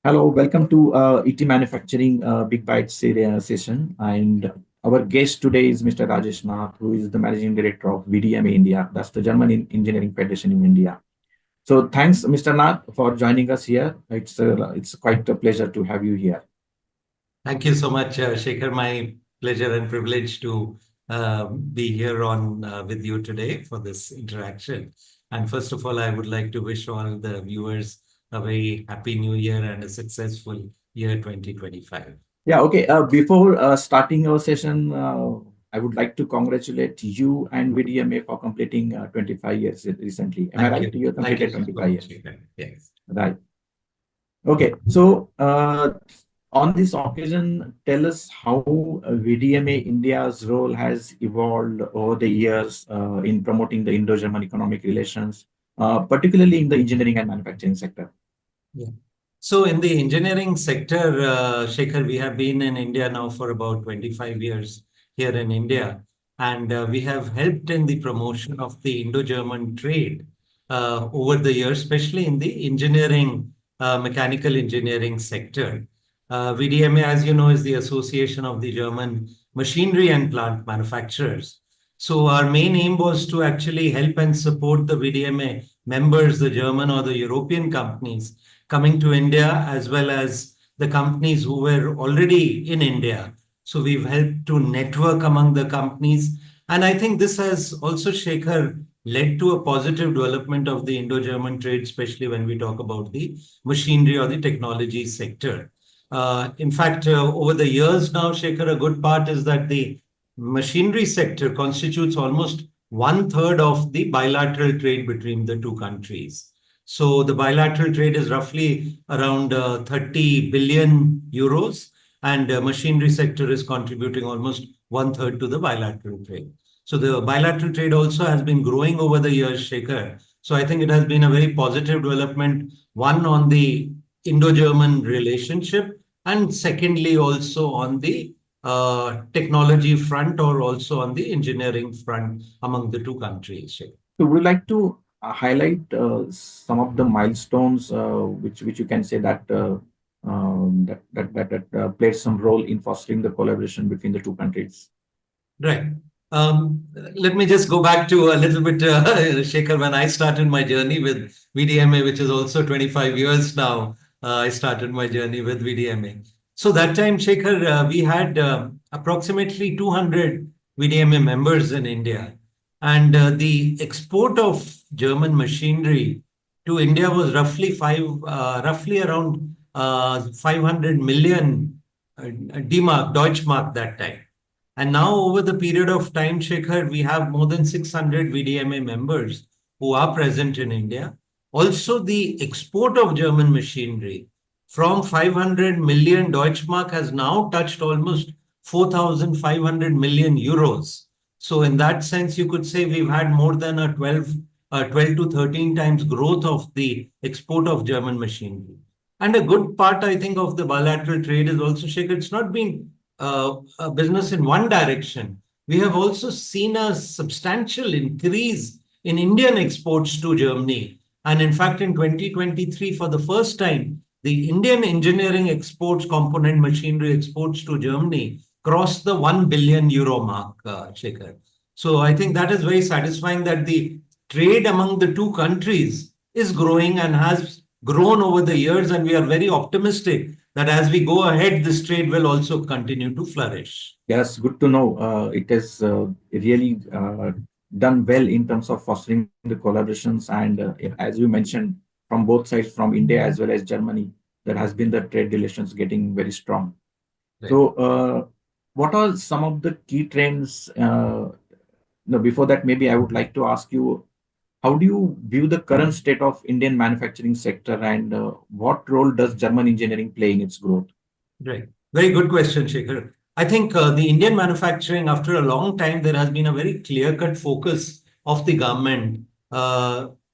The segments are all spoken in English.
Hello, welcome to ETManufacturing BigByte session. And our guest today is Mr. Rajesh Nath, who is the Managing Director of VDMA India. That's the German Engineering Federation in India. So thanks, Mr. Nath, for joining us here. It's quite a pleasure to have you here. Thank you so much, Shekhar. My pleasure and privilege to be here on with you today for this interaction. And first of all, I would like to wish all the viewers a very happy new year and a successful year 2025. Yeah, okay. Before starting our session, I would like to congratulate you and VDMA for completing 25 years recently. Am I Thank right? you. You Thank you completed so 25 much, years. Shekhar. Yes. Right. Okay. So on this occasion, tell us how VDMA India's role has evolved over the years in promoting the Indo-German economic relations, particularly in the engineering and manufacturing sector. Yeah. So in the engineering sector, Shekhar, we have been in India now for about 25 years here in India. And we have helped in the promotion of the Indo-German trade over the years, especially in the engineering, mechanical engineering sector. VDMA, as you know, is the Association of the German Machinery and Plant Manufacturers. So our main aim was to actually help and support the VDMA members, the German or the European companies coming to India, as well as the companies who were already in India. So we've helped to network among the companies. And I think this has also, Shekhar, led to a positive development of the Indo-German trade, especially when we talk about the machinery or the technology sector. In fact, over the years now, Shekhar, a good part is that the machinery sector constitutes almost one third of the bilateral trade between the two countries. So the bilateral trade is roughly around 30 billion euros, and machinery sector is contributing almost one third to the bilateral trade. So the bilateral trade also has been growing over the years, Shekhar. So I think it has been a very positive development, one on the Indo-German relationship, and secondly also on the technology front or also on the engineering front among the two countries, Shekhar. So would you like to highlight some of the milestones which you can say that played some role in fostering the collaboration between the two countries? Right. Let me just go back to a little bit, Shekhar, when I started my journey with VDMA, which is also 25 years now. I started my journey with VDMA. So that time, Shekhar, we had approximately 200 VDMA members in India. And the export of German machinery to India was roughly around 500 million D-Mark, Deutschmark that time. And now, over the period of time, Shekhar, we have more than 600 VDMA members who are present in India. Also, the export of German machinery from 500 million Deutschmark has now touched almost 4,500 million euros. So, in that sense, you could say we've had more than a 12 to 13 times growth of the export of German machinery. And a good part, I think, of the bilateral trade is also, Shekhar, it's not been a business in one direction. We have also seen a substantial increase in Indian exports to Germany. And in fact, in 2023, for the first time, the Indian engineering exports, component machinery exports to Germany crossed the 1 billion euro mark, Shekhar. So I think that is very satisfying that the trade among the two countries is growing and has grown over the years. And we are very optimistic that as we go ahead, this trade will also continue to flourish. Yes, good to know. It has really done well in terms of fostering the collaborations. And as you mentioned, from both sides, from India as well as Germany, there has been the trade relations getting very strong. Right. So, what are some of the key trends? No, before that, maybe I would like to ask you, how do you view the current state of Indian manufacturing sector, and what role does German engineering play in its growth? Right. Very good question, Shekhar. I think the Indian manufacturing, after a long time, there has been a very clear-cut focus of the government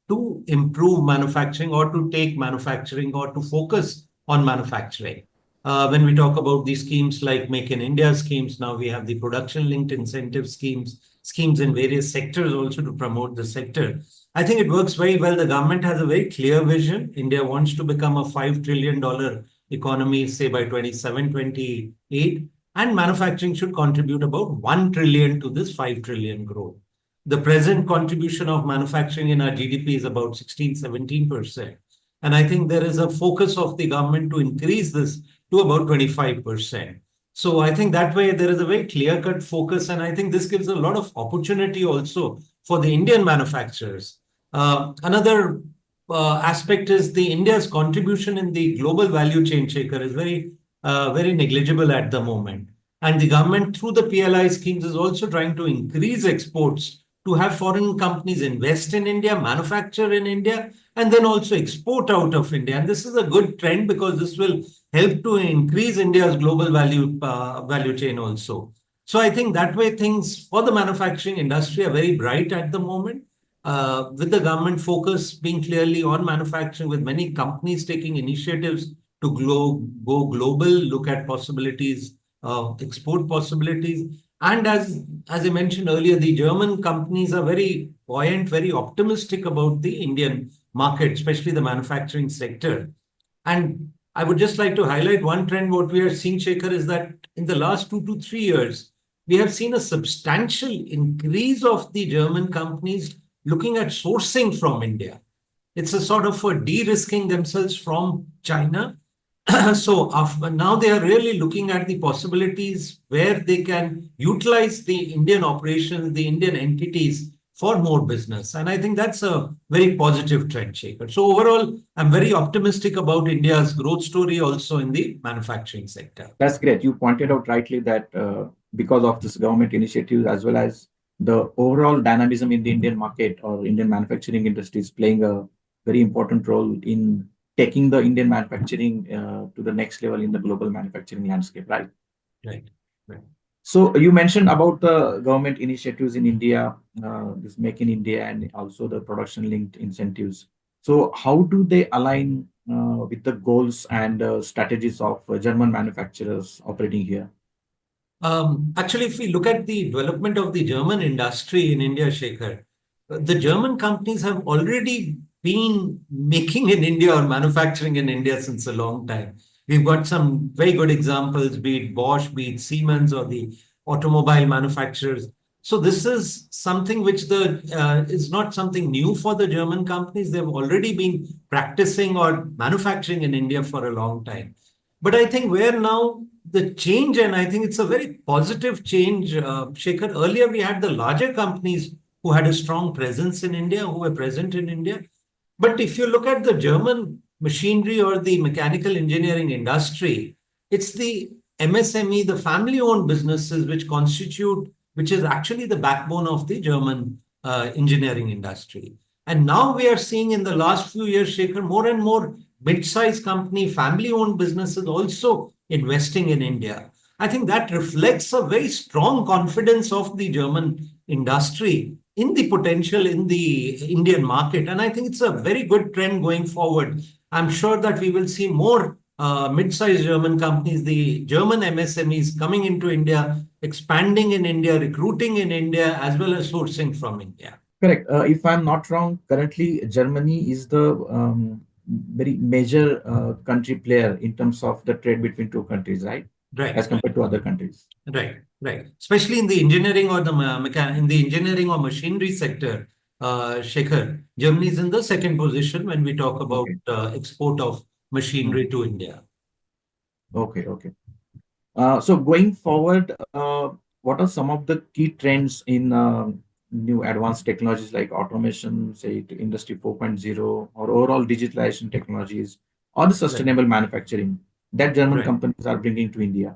to improve manufacturing or to take manufacturing or to focus on manufacturing. When we talk about these schemes like Make in India schemes, now we have the production-linked incentive schemes in various sectors also to promote the sector. I think it works very well. The government has a very clear vision. India wants to become a $5 trillion economy, say by 27, 28, and manufacturing should contribute about 1 trillion to this 5 trillion growth. The present contribution of manufacturing in our GDP is about 16, 17%. And I think there is a focus of the government to increase this to about 25%. So I think that way there is a very clear-cut focus, and I think this gives a lot of opportunity also for the Indian manufacturers. Another aspect is the India's contribution in the global value chain, Shekhar, is very negligible at the moment. And the government, through the PLI schemes, is also trying to increase exports to have foreign companies invest in India, manufacture in India, and then also export out of India. And this is a good trend because this will help to increase India's global value chain also. So I think that way things for the manufacturing industry are very bright at the moment. With the government focus being clearly on manufacturing, with many companies taking initiatives to go global, look at possibilities, export possibilities. And as I mentioned earlier, the German companies are very buoyant, very optimistic about the Indian market, especially the manufacturing sector. And I would just like to highlight one trend. What we are seeing, Shekhar, is that in the last 2 to 3 years, we have seen a substantial increase of the German companies looking at sourcing from India. It's a sort of a de-risking themselves from China. So now they are really looking at the possibilities where they can utilize the Indian operations, the Indian entities for more business. And I think that's a very positive trend, Shekhar. So overall, I'm very optimistic about India's growth story also in the manufacturing sector. That's great. You pointed out rightly that because of this government initiative, as well as the overall dynamism in the Indian market or Indian manufacturing industry is playing a very important role in taking the Indian manufacturing to the next level in the global manufacturing landscape, right? Right. Right. So you mentioned about the government initiatives in India, this Make in India, and also the production-linked incentives. So how do they align with the goals and strategies of German manufacturers operating here? Actually, if we look at the development of the German industry in India, Shekhar, the German companies have already been making in India or manufacturing in India since a long time. We've got some very good examples, be it Bosch, be it Siemens, or the automobile manufacturers. So this is something which is not something new for the German companies. They've already been practicing or manufacturing in India for a long time. But I think where now the change, and I think it's a very positive change, Shekhar. Earlier, we had the larger companies who had a strong presence in India, who were present in India. But if you look at the German machinery or the mechanical engineering industry, it's the MSME, the family-owned businesses, which is actually the backbone of the German engineering industry. And now we are seeing in the last few years, Shekhar, more and more mid-sized company, family-owned businesses also investing in India. I think that reflects a very strong confidence of the German industry in the potential in the Indian market. And I think it's a very good trend going forward. I'm sure that we will see more mid-sized German companies, the German MSMEs coming into India, expanding in India, recruiting in India, as well as sourcing from India. Correct. If I'm not wrong, currently Germany is the very major country player in terms of the trade between two countries, right? Right. As compared to other countries. Right. Right. Especially in the engineering or in the engineering or machinery sector, Shekhar, Germany is in the second position when we talk about export of machinery to India. Okay. Okay. So going forward, what are some of the key trends in new advanced technologies like automation, say to Industry 4.0, or overall digitalization technologies, or the sustainable manufacturing that German companies are bringing to India?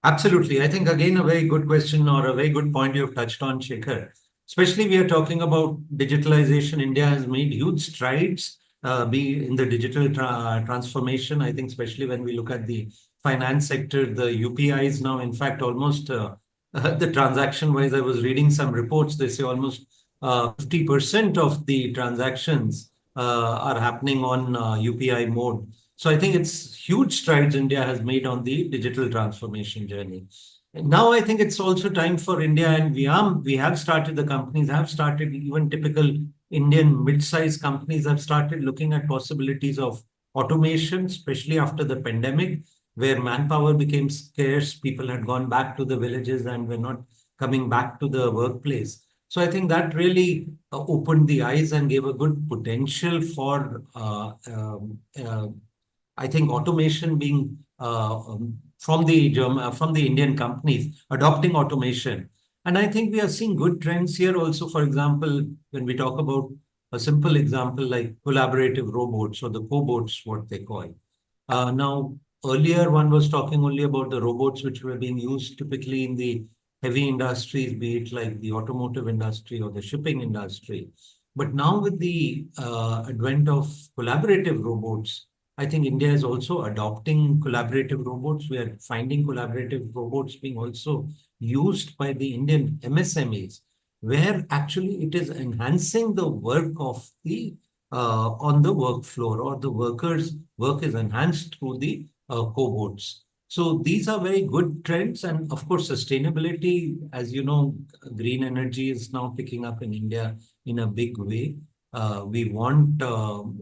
Absolutely. I think, again, a very good question or a very good point you've touched on, Shekhar. Especially we are talking about digitalization. India has made huge strides be in the digital transformation. I think especially when we look at the finance sector, the UPI is now, in fact, almost the transaction wise, I was reading some reports. They say almost 50% of the transactions are happening on UPI mode. So I think it's huge strides India has made on the digital transformation journey. And now I think it's also time for India, and we have started, the companies have started, even typical Indian mid-sized companies have started looking at possibilities of automation, especially after the pandemic, where manpower became scarce. People had gone back to the villages and were not coming back to the workplace. So I think that really opened the eyes and gave a good potential for I think automation being from the Indian companies adopting automation. And I think we are seeing good trends here also. For example, when we talk about a simple example like collaborative robots or the cobots, what they call. Now, earlier one was talking only about the robots which were being used typically in the heavy industries, be it like the automotive industry or the shipping industry. But now with the advent of collaborative robots, I think India is also adopting collaborative robots. We are finding collaborative robots being also used by the Indian MSMEs, where actually it is enhancing the work of the on the work floor, or the workers' work is enhanced through the cobots. So these are very good trends. And of course, sustainability, as you know, green energy is now picking up in India in a big way. We want,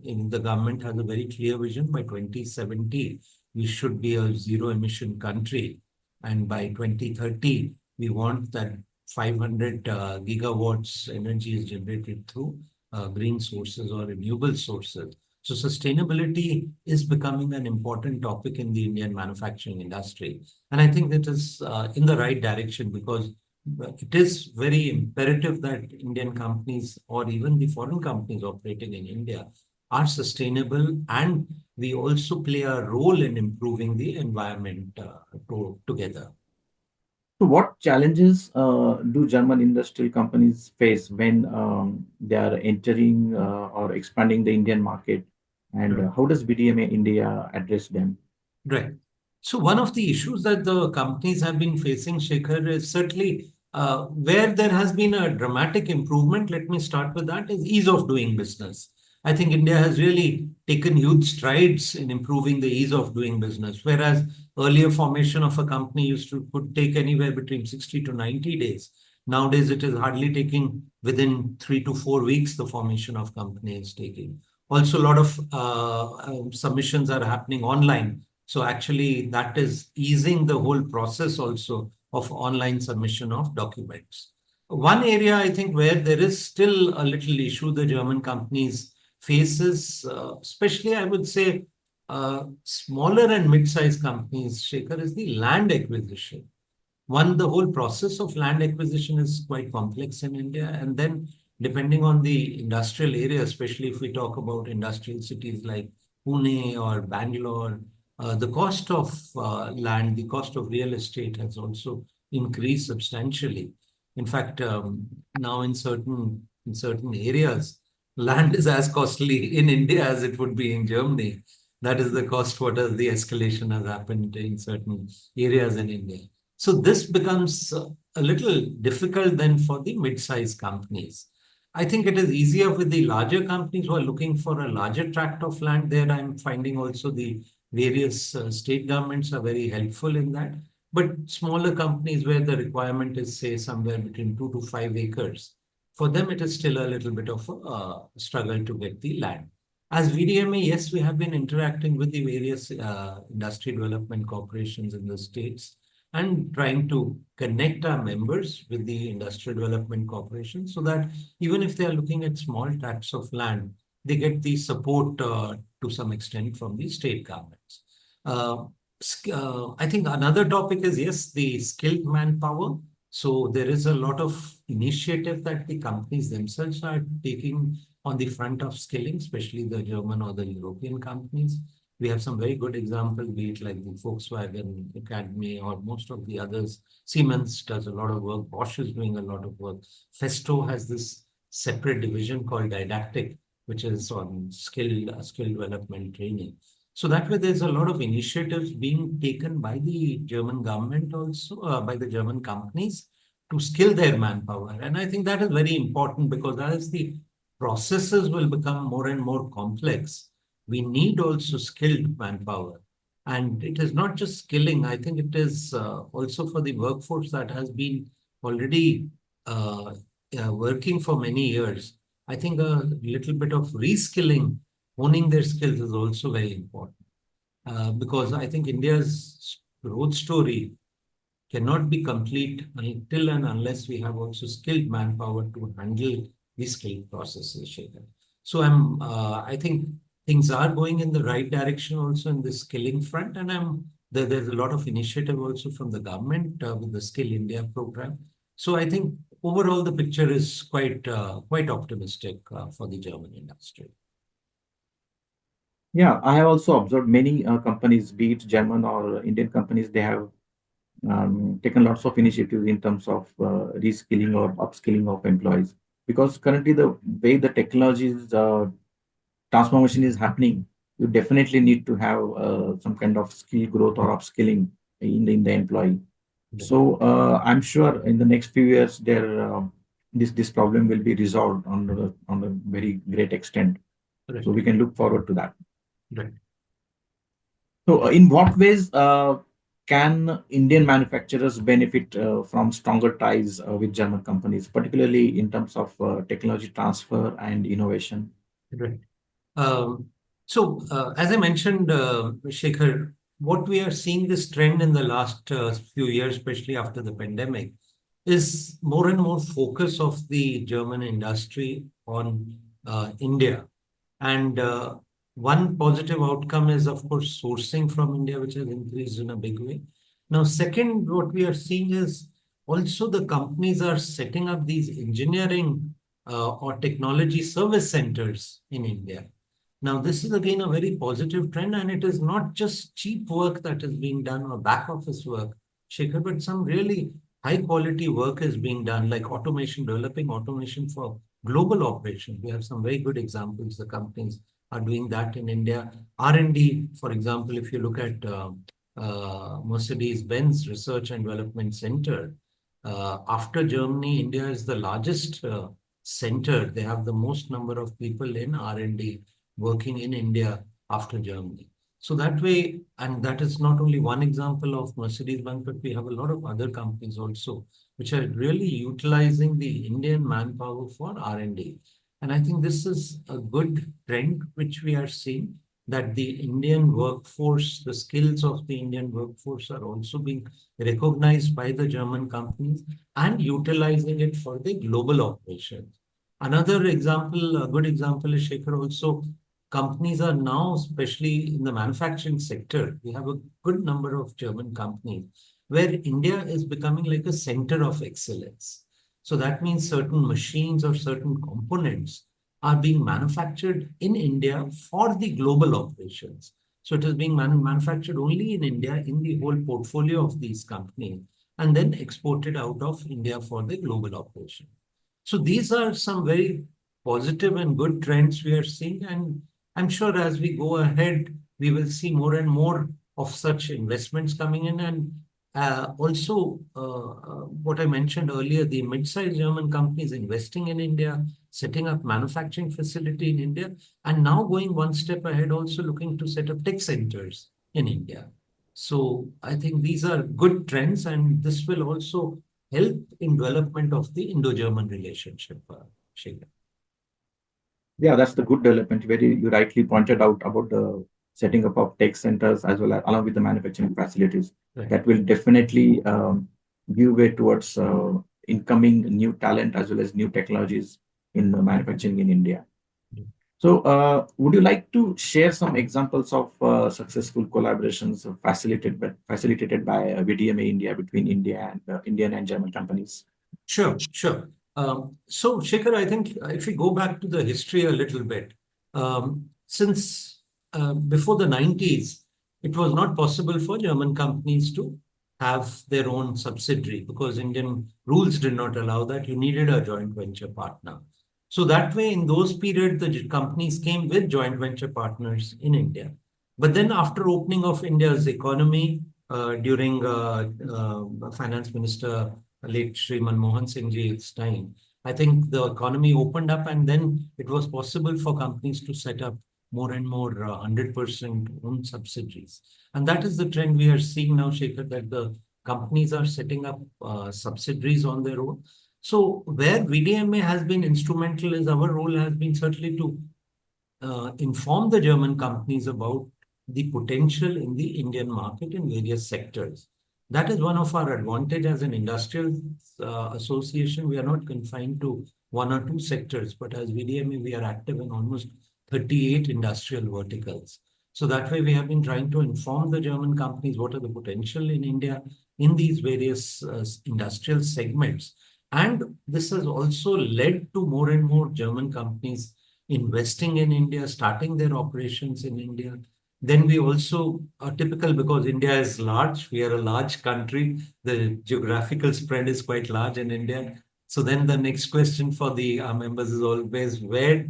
in the government has a very clear vision by 2070, we should be a zero emission country. And by 2030, we want that 500 gigawatts energy is generated through green sources or renewable sources. So sustainability is becoming an important topic in the Indian manufacturing industry. And I think that is in the right direction, because it is very imperative that Indian companies or even the foreign companies operating in India are sustainable, and we also play a role in improving the environment together. So what challenges do German industrial companies face when they are entering or expanding the Indian market? And how does VDMA India address them? Right. So one of the issues that the companies have been facing, Shekhar, is certainly where there has been a dramatic improvement. Let me start with that, is ease of doing business. I think India has really taken huge strides in improving the ease of doing business, whereas earlier formation of a company could take anywhere between 60 to 90 days. Nowadays, it is hardly taking within 3 to 4 weeks, the formation of company is taking. Also, a lot of submissions are happening online. So actually, that is easing the whole process also of online submission of documents. One area I think where there is still a little issue the German companies faces, especially I would say smaller and mid-sized companies, Shekhar, is the land acquisition. One, the whole process of land acquisition is quite complex in India. And then depending on the industrial area, especially if we talk about industrial cities like Pune or Bangalore, the cost of land, the cost of real estate has also increased substantially. In fact, now in certain areas, land is as costly in India as it would be in Germany. That is the cost. What is the escalation has happened in certain areas in India. So this becomes a little difficult then for the mid-sized companies. I think it is easier with the larger companies who are looking for a larger tract of land. There I'm finding also the various state governments are very helpful in that. But smaller companies where the requirement is, say, somewhere between 2 to 5 acres, for them it is still a little bit of a struggle to get the land. As VDMA, yes, we have been interacting with the various industry development corporations in the states and trying to connect our members with the industrial development corporation, so that even if they are looking at small tracts of land, they get the support to some extent from the state governments. I think another topic is, yes, the skilled manpower. So there is a lot of initiative that the companies themselves are taking on the front of skilling, especially the German or the European companies. We have some very good examples, be it like the Volkswagen Academy or most of the others. Siemens does a lot of work. Bosch is doing a lot of work. Festo has this separate division called Didactic, which is on skill development training. So that way, there's a lot of initiatives being taken by the German government also, by the German companies to skill their manpower. And I think that is very important, because as the processes will become more and more complex, we need also skilled manpower. And it is not just skilling. I think it is also for the workforce that has been already working for many years. I think a little bit of reskilling honing their skills is also very important. Because I think India's growth story cannot be complete until and unless we have also skilled manpower to handle these skilled processes, Shekhar. So I think things are going in the right direction also in the skilling front, and there's a lot of initiative also from the government with the Skill India program. So I think overall the picture is quite optimistic for the German industry. Yeah, I have also observed many companies, be it German or Indian companies, they have taken lots of initiatives in terms of reskilling or upskilling of employees. Because currently the way the technology's transformation is happening, you definitely need to have some kind of skill growth or upskilling in the employee. So I'm sure in the next few years, this problem will be resolved on a very great extent. So Right. we can look forward to that. Right. So, in what ways can Indian manufacturers benefit from stronger ties with German companies, particularly in terms of technology transfer and innovation? Right. Um, as I mentioned, Shekhar, what we are seeing this trend in the last few years, especially after the pandemic, is more and more focus of the German industry on India. And one positive outcome is, of course, sourcing from India, which has increased in a big way. Now, second, what we are seeing is also the companies are setting up these engineering or technology service centers in India. Now, this is again a very positive trend, and it is not just cheap work that is being done or back office work, Shekhar, but some really high quality work is being done, like automation, developing automation for global operations. We have some very good examples. The companies are doing that in India. R&D, for example, if you look at Mercedes-Benz Research and Development Center, after Germany, India is the largest center. They have the most number of people in R&D working in India after Germany. So that way, and that is not only one example of Mercedes-Benz, but we have a lot of other companies also, which are really utilizing the Indian manpower for R&D. And I think this is a good trend which we are seeing, that the Indian workforce, the skills of the Indian workforce are also being recognized by the German companies and utilizing it for the global operations. Another example, a good example is, Shekhar, also companies are now, especially in the manufacturing sector, we have a good number of German companies where India is becoming like a center of excellence. So that means certain machines or certain components are being manufactured in India for the global operations. So it is being manufactured only in India in the whole portfolio of these companies and then exported out of India for the global operation. So these are some very positive and good trends we are seeing. And I'm sure as we go ahead, we will see more and more of such investments coming in. And also, what I mentioned earlier, the mid-sized German companies investing in India, setting up manufacturing facility in India, and now going one step ahead, also looking to set up tech centers in India. So I think these are good trends, and this will also help in development of the Indo-German relationship, Shekhar. Yeah, that's the good development. Very, you rightly pointed out about the setting up of tech centers as well as along with the manufacturing facilities. Right. That will definitely give way towards incoming new talent as well as new technologies in manufacturing in India. So, would you like to share some examples of successful collaborations facilitated by VDMA India between India and Indian and German companies? Sure, sure. So, Shekhar, I think if we go back to the history a little bit, since before the 90s, it was not possible for German companies to have their own subsidiary because Indian rules did not allow that. You needed a joint venture partner. So that way, in those periods, the companies came with joint venture partners in India. But then, after opening of India's economy during Finance Minister late Shri Manmohan Singh ji's time, I think the economy opened up and then it was possible for companies to set up more and more 100% own subsidiaries. And that is the trend we are seeing now, Shekhar, that the companies are setting up subsidiaries on their own. So where VDMA has been instrumental is our role has been certainly to inform the German companies about the potential in the Indian market in various sectors. That is one of our advantage as an industrial association. We are not confined to one or two sectors, but as VDMA, we are active in almost 38 industrial verticals. So that way, we have been trying to inform the German companies what are the potential in India in these various industrial segments. And this has also led to more and more German companies investing in India, starting their operations in India. Then we also are typical because India is large. We are a large country. The geographical spread is quite large in India. So then the next question for the members is always where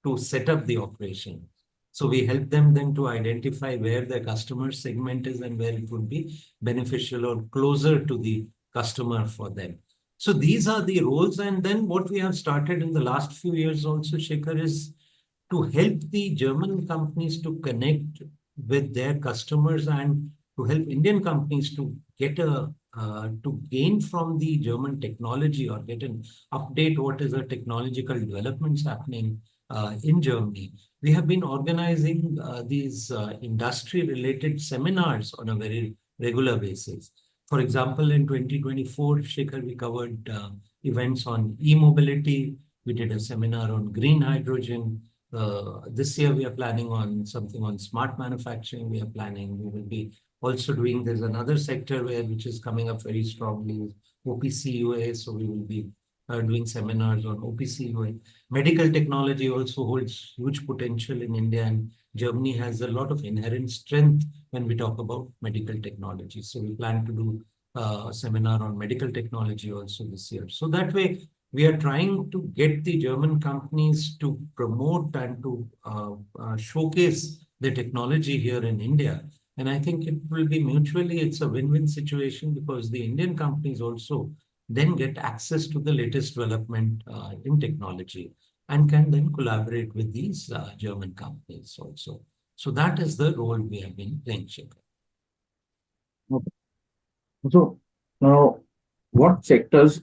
to set up the operation. So we help them then to identify where their customer segment is and where it would be beneficial or closer to the customer for them. So these are the roles. And then what we have started in the last few years also, Shekhar, is to help the German companies to connect with their customers and to help Indian companies to get to gain from the German technology or get an update what is the technological developments happening in Germany. We have been organizing these industry-related seminars on a very regular basis. For example, in 2024, Shekhar, we covered events on e-mobility. We did a seminar on green hydrogen. This year, we are planning on something on smart manufacturing. We will be also doing, there's another sector which is coming up very strongly, OPC So we will be doing seminars on OPC Medical technology also holds huge potential in India, and Germany has a lot of inherent strength when we talk about medical technology. So we plan to do a seminar on medical technology also this year. So that way, we are trying to get the German companies to promote and to showcase the technology here in India. And I think it will be mutually, it's a win-win situation because the Indian companies also then get access to the latest development in technology and can then collaborate with these German companies also. So that is the role we have been playing, Shekhar. Okay. So now, what sectors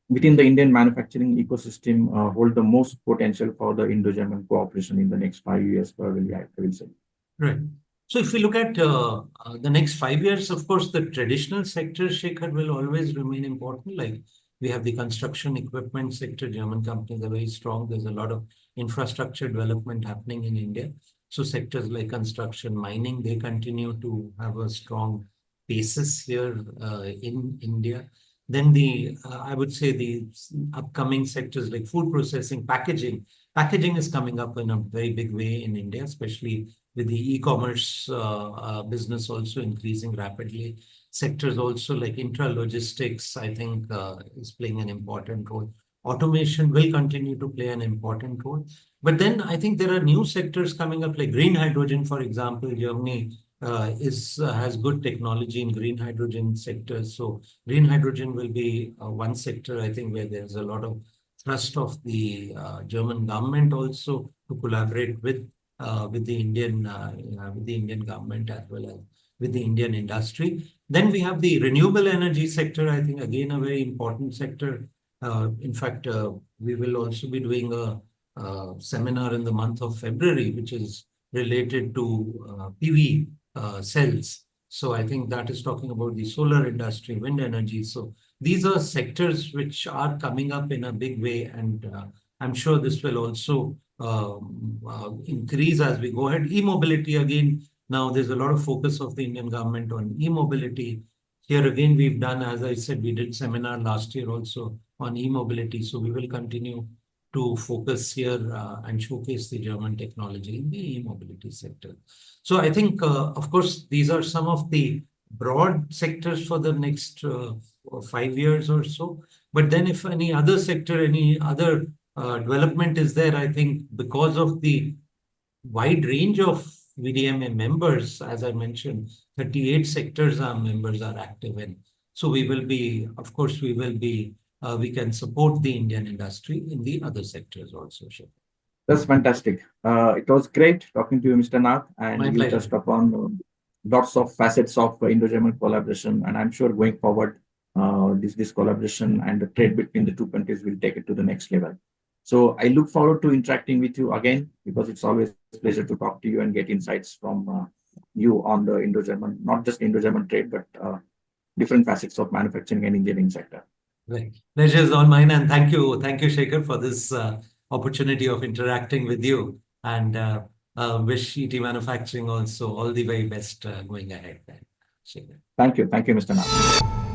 within the Indian manufacturing ecosystem hold the most potential for the Indo-German cooperation in the next 5 years, probably, I will say? Right. So if we look at the next 5 years, of course, the traditional sector, Shekhar, will always remain important. Like we have the construction equipment sector, German companies are very strong. There's a lot of infrastructure development happening in India. So sectors like construction, mining, they continue to have a strong basis here in India. Then I would say the upcoming sectors like food processing, packaging. Packaging is coming up in a very big way in India, especially with the e-commerce business also increasing rapidly. Sectors also like intralogistics, I think, is playing an important role. Automation will continue to play an important role. But then I think there are new sectors coming up like green hydrogen, for example. Germany has good technology in green hydrogen sectors. So green hydrogen will be one sector, I think, where there's a lot of thrust of the German government also to collaborate with the Indian government as well as with the Indian industry. Then we have the renewable energy sector. I think again a very important sector. In fact, we will also be doing a seminar in the month of February, which is related to PV cells. So I think that is talking about the solar industry, wind energy. So these are sectors which are coming up in a big way, and I'm sure this will also increase as we go ahead. E-mobility again, now there's a lot of focus of the Indian government on e-mobility. Here again, we've done, as I said, we did seminar last year also on e-mobility. So we will continue to focus here and showcase the German technology in the e-mobility sector. So I think, of course, these are some of the broad sectors for the next 5 years or so. But then if any other sector, any other development is there, I think because of the wide range of VDMA members, as I mentioned, 38 sectors our members are active in. So we will be, of course, we can support the Indian industry in the other sectors also. That's fantastic. It was great talking to you, Mr. Nath, and My you pleasure. touched upon lots of facets of Indo-German collaboration. And I'm sure going forward, this collaboration and the trade between the two countries will take it to the next level. So I look forward to interacting with you again, because it's always a pleasure to talk to you and get insights from you on the Indo-German, not just Indo-German trade, but different facets of manufacturing and engineering sector. Right. Pleasure is all mine. And thank you, Shekhar, for this opportunity of interacting with you. And wish ET Manufacturing also all the very best going ahead. Then, Shekhar. Thank you, Mr. Nath.